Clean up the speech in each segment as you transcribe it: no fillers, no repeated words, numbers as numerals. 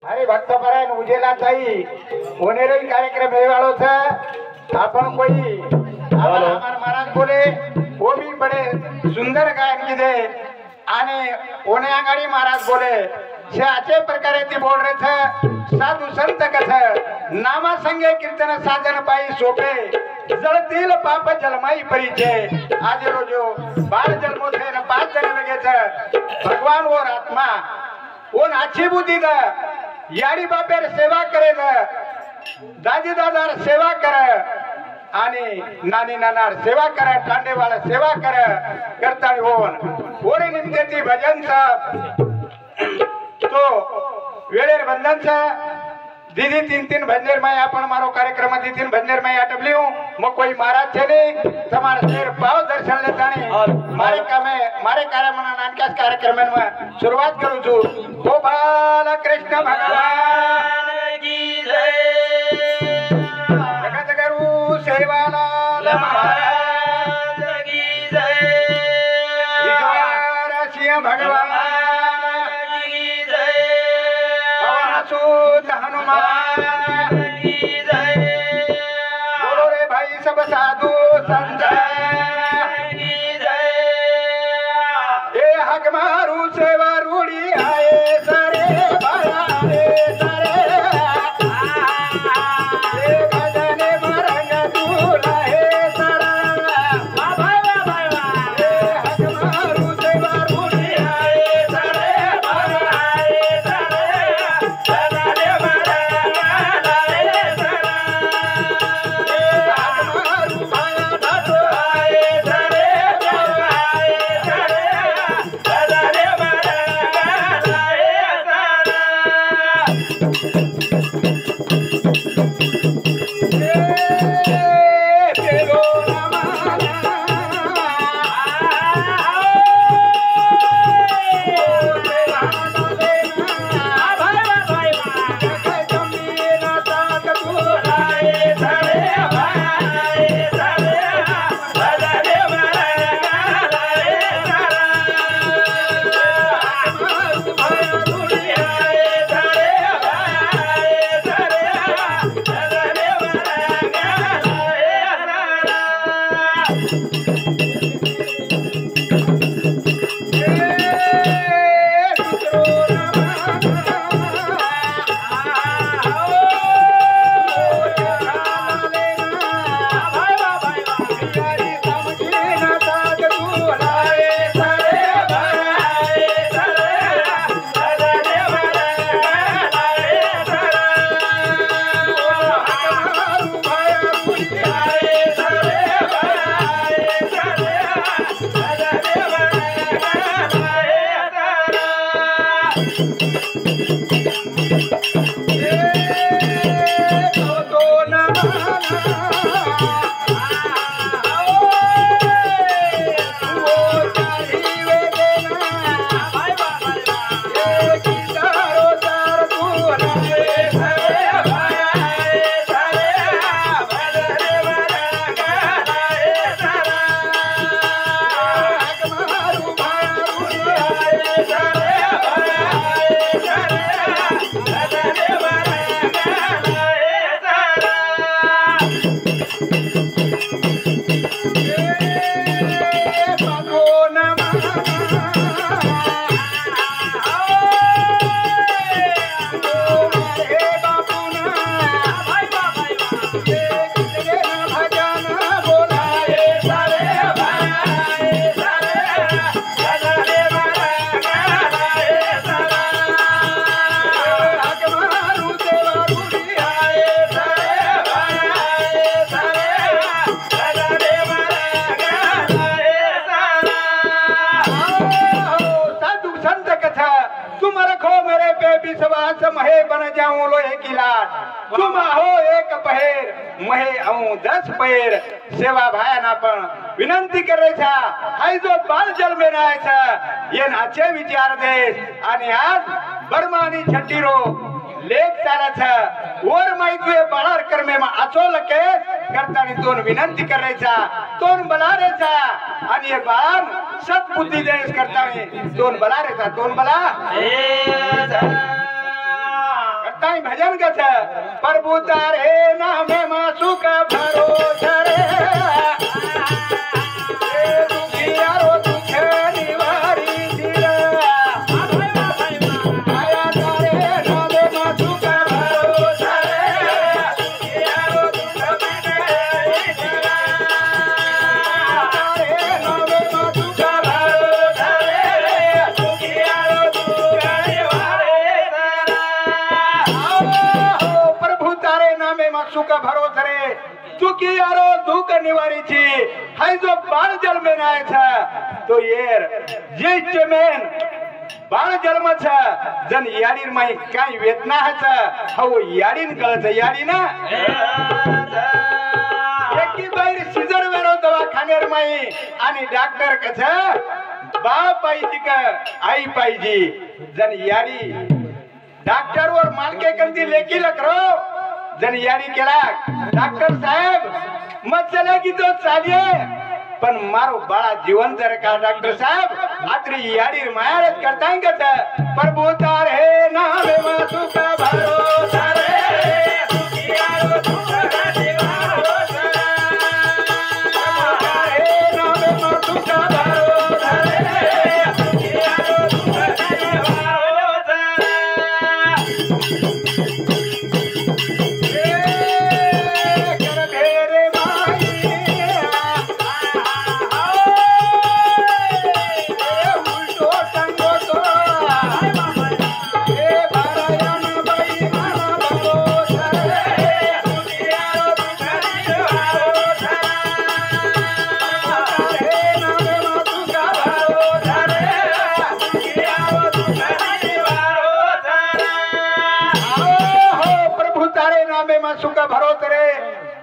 अरे भक्तपरायण उजेला ताई होनेरो कार्यक्रम है वालों था अपन कोई हमारे महाराज बोले वो भी बड़े सुंदर गायन की दे आने होने आगाड़ी महाराज बोले से अच्छे प्रकारे ती बोल रहे थे साधु संत कथा नामा संगे कीर्तन साधन पाई सोपे जळतील पाप जलमाई परिचय आज रोजो 12 जन्मों थे न 5 जन लगे थे भगवान और आत्मा वो अच्छी बुद्धि दा याडी बापेर सेवा करे दा दादी दादार सेवा करे आणि नानी नानार सेवा करे टांडेवाला सेवा करे करताळी होवन ओरे निमतेती भजन सा तो वेळेर बंधन सा दीदी 3 भंडेर में अपन मारो कार्यक्रम दी 3 भंडेर में आटबली हूं मो कोई महाराज छे नहीं तुम्हारे शेर पाव दर्शन लेता नहीं मारे कार्यक्रम नानकास कार्यक्रम में शुरुआत करू छु ओ बाल कृष्ण भगवान की जय जगत गुरु सेवालाल महाराज की जय ईश्वर सिंह भगवान की जय पवन सुत हनुमान की जय बोलो रे भाई सब साधु संत की जय ए हक मारू सेवा रूढ़ी आए सरे भया रे सरे ए भजने मरंग दूला हे सरा भाई ए हक मारू सेवा रूढ़ी आए सरे भया रे सरे भजने मरंग लाए सरा ए हक मारू भाया ढाटो आए सरे भया रे सरे भजने मरंग लाए विश्वास महे बन जाऊं लोहे की लाट तुम हो एक पहेर महे आऊं 10 पैर सेवा भाया ना पण विनंती करायचा हाय जो बाल जल में राहायचा ये नाचे विचार देश आणि आज बर्मानी छट्टीरो लेख चालाचा वर माहिती बाळार कर्मे मा आचो लके करतानी तोन विनंती करायचा तोन बलारेचा आणि हे बाण सद्बुद्धी देश करतानी तोन बलारेचा तोन बला काही भजन कथ प्रभु तारे नामे मा सुख भरोसा रे दुखियारो दुख निवारी दिला आया तारे नामे मा सुख भरोसा रे दुखियारो दुख निवारी दिला तारे नामे मा सुख भरोसा रे दुखियारो दुख निवारी दिला प्रभु तारे नामे मा सुख भरोसा रे दुखियारो दुख निवारी थी हाय जो बाळ जन्मे नाही था तो येर ज्येष्ठ मेन बाळ जन्म था जन याडीर माई काय वेदना हचा हो याडीन कळत याडी ना एकी बाहेर सिजर वेरो दवाखान्यार माई आणि डॉक्टर कस बाळ पाहिजे का आई पाहिजे जन याडी डॉक्टर वर मालके कंदी लेखी लकरो जन याडी केला डॉक्टर साहेब मत चलेगी तो चालिए पण मारो बाळा जीवन जर का डॉक्टर साहेब आत्री याडी मायाळच करताय का प्रभु तारे नामे मा सुख भरोसा रे दुखियारो दुख निवारो तारे नामे मा सुख भरोसा रे दुखियारो दुख निवारो सुख भरोसा रे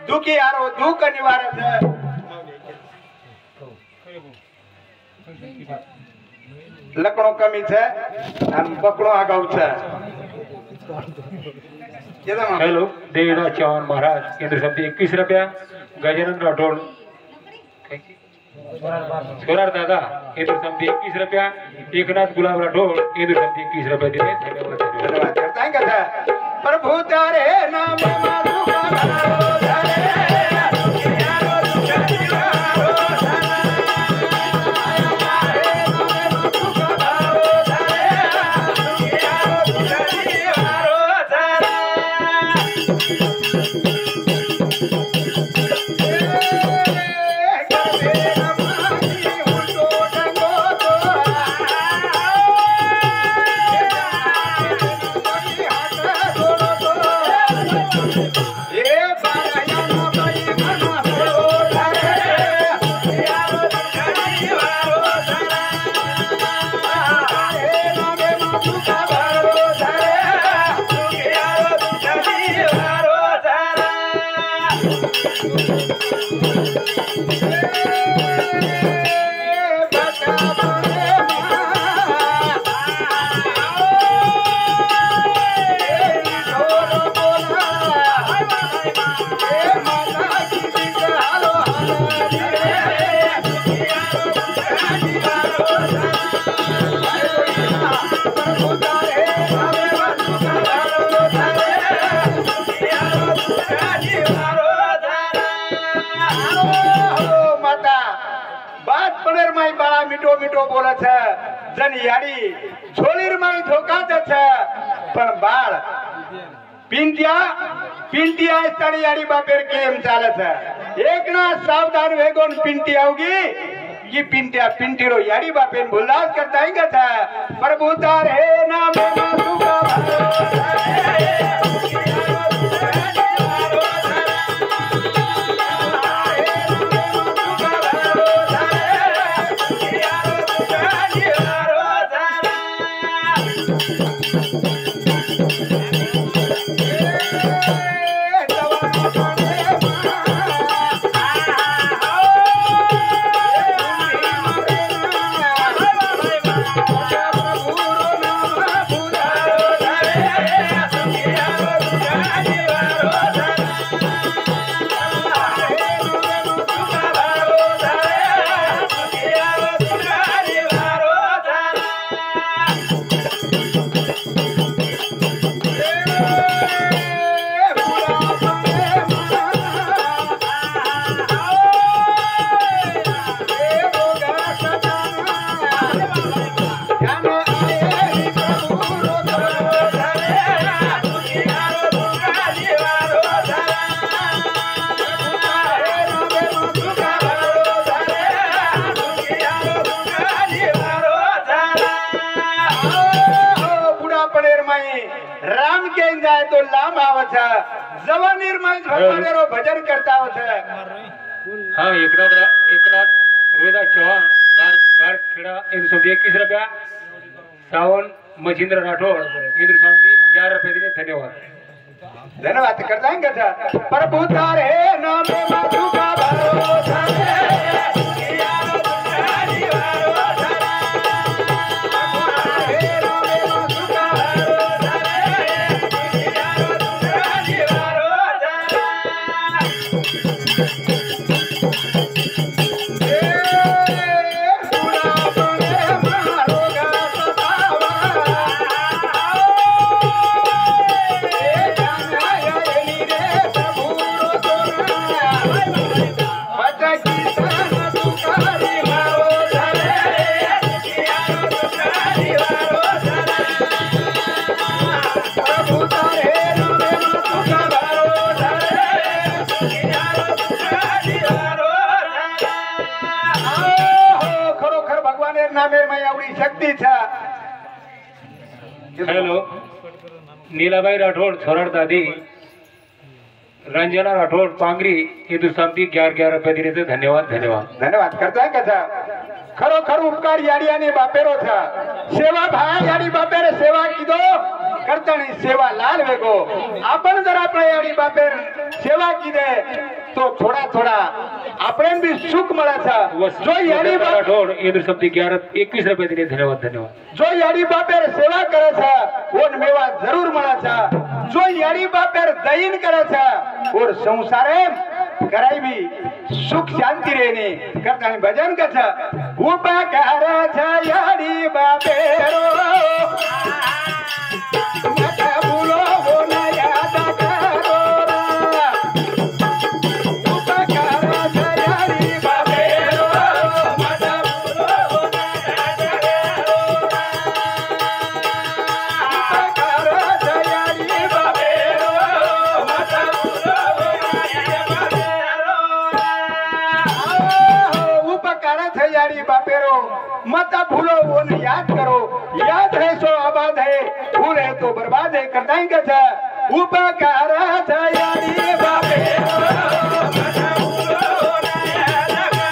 दुखी आरो दुख निवारत लकड़ो कमी छे आणि पकड़ो आगाऊ छे हेलो देवराज चौहान महाराज केंद्र समिति 21 रुपया गजानन राठौड़ सोनार दादा केंद्र समिति 21 रुपया एकनाथ गुलाब राठौड़ केंद्र समिति 21 रुपया देते धन्यवाद करता है कथा प्रभु तारे नाम मा सुख भरोसा रे दुखियारो दुख निवारो तारे नाम मा सुख भरोसा रे दुखियारो दुख निवारो तारे मीठो मीठो बोला छ जन याडी झोलीर माई धोका छ पण बाळ पिंटिया पिंटिया तड़ी याडी बापेर केम चाले छ एक ना सावधान वेगोन पिंटी आवगी ये पिंटिया पिंटीरो याडी बापेन भुलास करता है का था प्रभु तारे नामे मा सुख भरोसा लांब केन जाए तो लांब આવે છે જવા નિર્મળ ભગવાનેરો ભજન કરતા આવે છે हाँ एकनाथ रोहिदास चौहान गार खेड़ा 121 रुपया सावन मच्छिंद्र राठौड़ इंद्र शांति 11 रुपये दिए धन्यवाद धन्यवाद करता है क्या प्रभु तारे नाम में माधु का भरोसा हेलो नीलाबाई राठौड़ छोराड़ दादी रंजना राठौड़ पांगरी हिंदुस्तानी 11 रुपये दिले थे धन्यवाद धन्यवाद करता है कसा खरोखर उपकार याडियाने बापेरो था सेवा भाया याडी बापेरे सेवा कीधो करता नहीं सेवा लाल वेगो आपण जर आपल्या याडी बापेर सेवा कीधे तो थोड़ा थोड़ा આપણે भी सुख મળે છે જો याडी राठौड़ हिंदुस्तानी 21 रुपये दिले धन्यवाद जो याडी बापेर सेवा करे છે ઓન મેવા જરૂર મળે છે जो याडी बापेर दयन करे છે और संसारे कराई भी सुख शांति रहने करता नहीं भजन कथा उपकार छ याडी बापेरो मत भूलो वो न याद करो उपकार छ याडी बापेरो मत भूलो वो न याद करो उपकार छ याडी बापेरो मत भूलो वो न याद करो उपकार छ याडी बापेरो मत भूलो वो न याद करो याद है सो आबाद है भूल है तो बर्बाद है करता है क्या उपकार छ याडी बापेरो मत भूलो वो न याद करो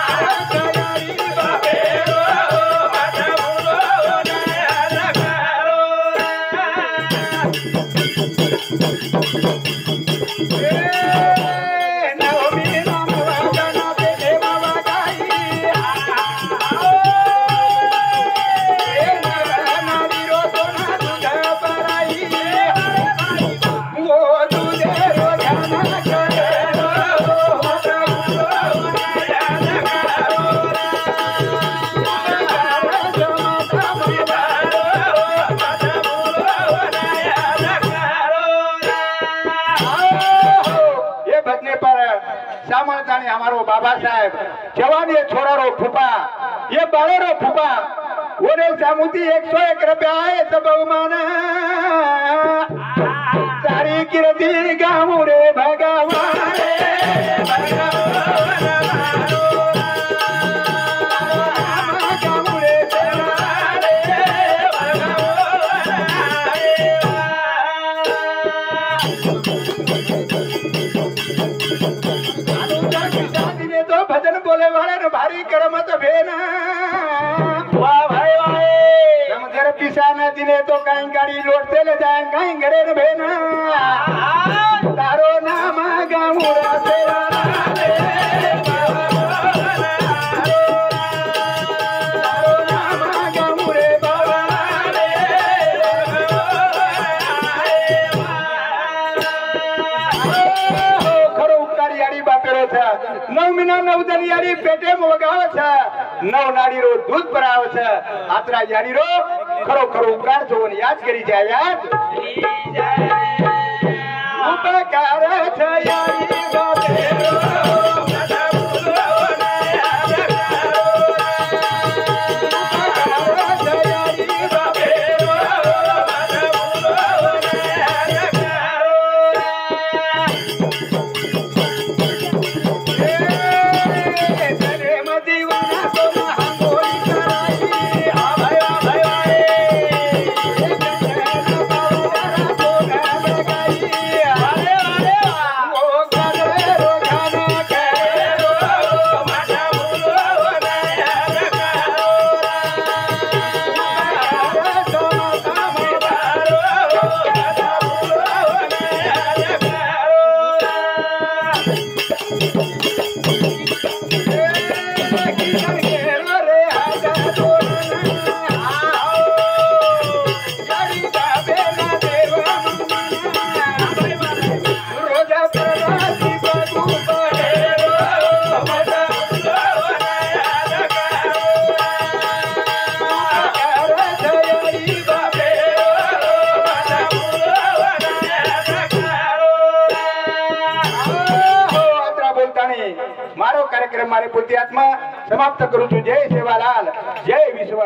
उपकार छ याडी बापेरो मत भूलो वो न याद करो नवमी नाम वाजना पे देवा वागाई नारी रो तो ना तुझे पराई वो तुझे रो ध्यान करे रो मत भूलो वो न याद करो मत भूलो वो न याद करो ये भजने पर सामर्थानी हमारो बाबा साहेब जवान ये छोरा रो फूफा ये बाड़ो रो फूफा ओरे सामुती 101 रुपया है सब बहुमान तारी कीर्ति गाऊं रे भगवान गाऊं रे दिने तो भजन बोले वाले ने भारी करमत भेना वाह भाई वाह हम तेरे पिसा न दिने तो कहीं गाड़ी लौटते ले जाए कहीं घरे न भेना तारो नाम गाऊं रा तेरा तारो नाम गाऊं रे बाबा खरो उपकारी याडी बापेरो था 9 મહિના 9 દન याडी पेटे में वगावे છે 9 નાડી रो दूध भरावे છે आतरा याडी रो खरो खरो उपकार छो ने याद करी जाय याद उपकार छ याडी बापेरो मत भूलो वो न याद करो उपकार छ याडी बापेरो मत भूलो वो न याद करो दीवाना सोना हम बोली कराई आ भाई ठिकाणी मारो कार्यक्रम मारे पुण्यात्मा समाप्त करू. जय सेवालाल, जय विश्व.